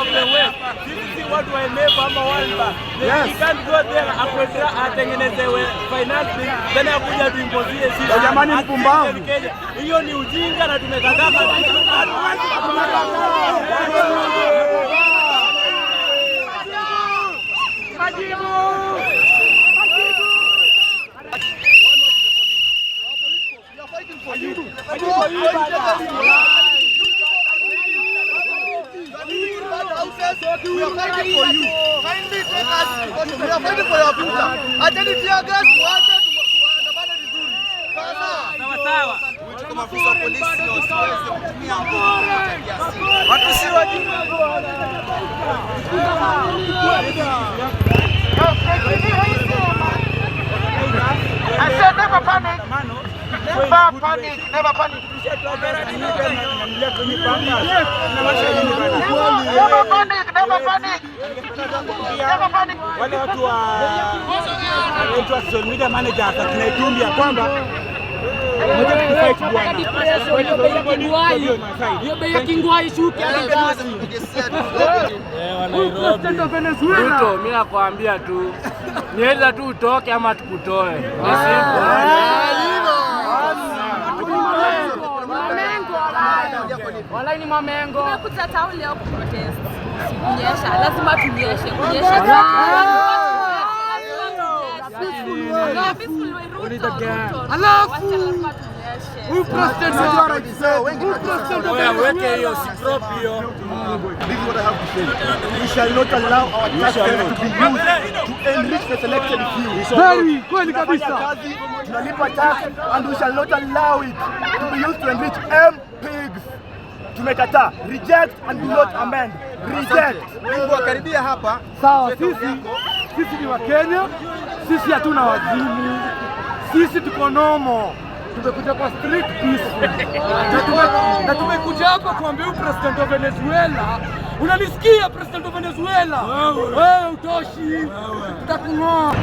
of the West. Sisi watu wa eneo ama Walba. You can't go there atengenezewe finance then akuja tuimpozie sisi. Jamani mpumbavu. Hiyo ni ujinga na tumekataa. We are fighting for you. Kindly take us because we are fighting for your future. Ateni tia gas muache tuandamane vizuri. Sawa. Kama afisa wa polisi wasiweze kutumia nguvu kiasi. Watu si wajinga. I said never panic. Never panic. Never panic. Never panic. Never panic. Never panic. Wale watu wa social media managers tunaitumia kwamba moja tukifight bwana. Hiyo bei ya kingwai shuke President of Venezuela. Ruto, mimi nakwambia tu niweza tu utoke ama tukutoe. Wala ni mamengo. Tumekuja town leo kuprotest. Kunyesha, lazima tunyeshe. Kunyesha. Huyu president weke hiyo si proprio. This is what I have to say. We shall not allow our tax to be used to enrich the selected few. Very kweli kabisa. Tunalipa tax and we shall not allow it to be used to enrich MPs. Tumekataa. Reject and do not amend. Reject. Mungu akaribia hapa. Sawa, sisi ni wa Kenya. Sisi hatuna wazimu. Sisi tuko nomo. Tumekuja kwa street peace. Na tumekuja hapa kuambia president wa Venezuela. Unanisikia president wa Venezuela? Wewe utoshi. Tutakung'oa.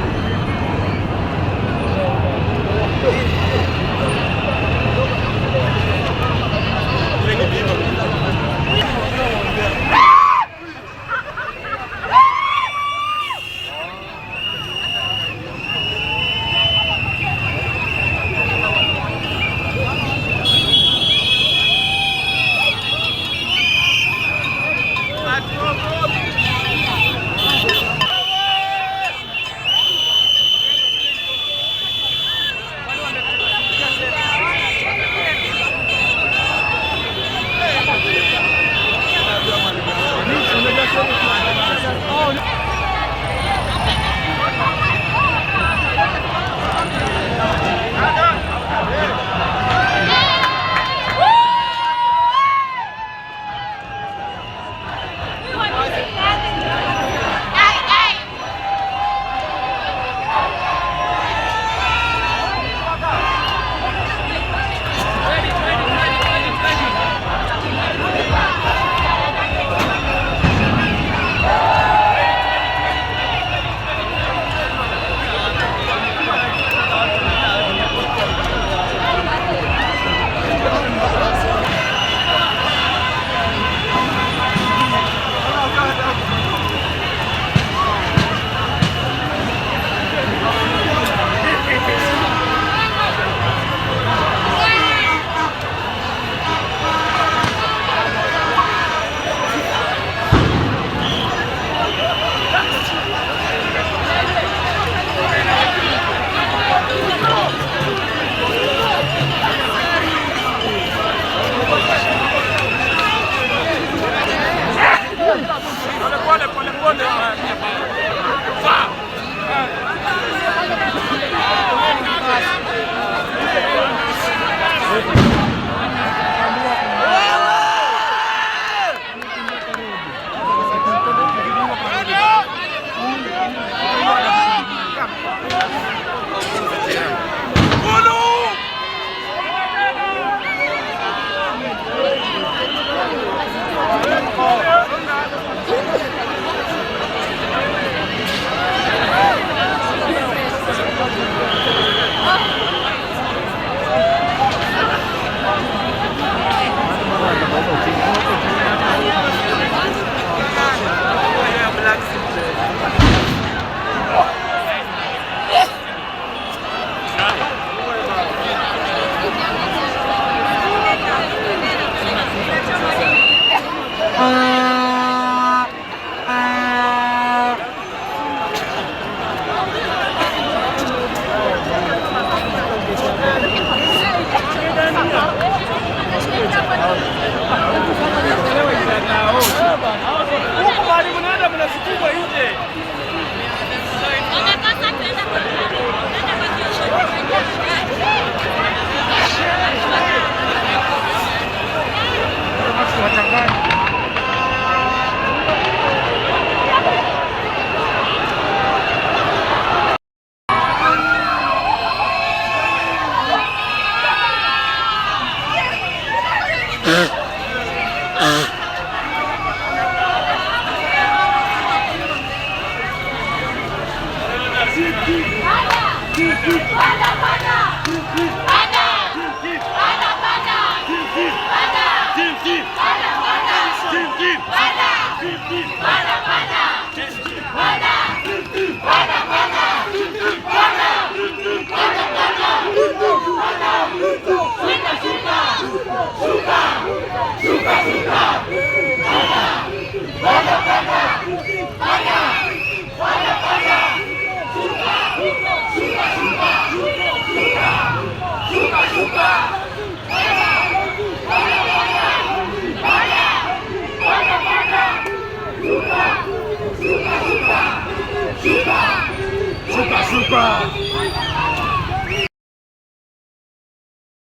Shuka.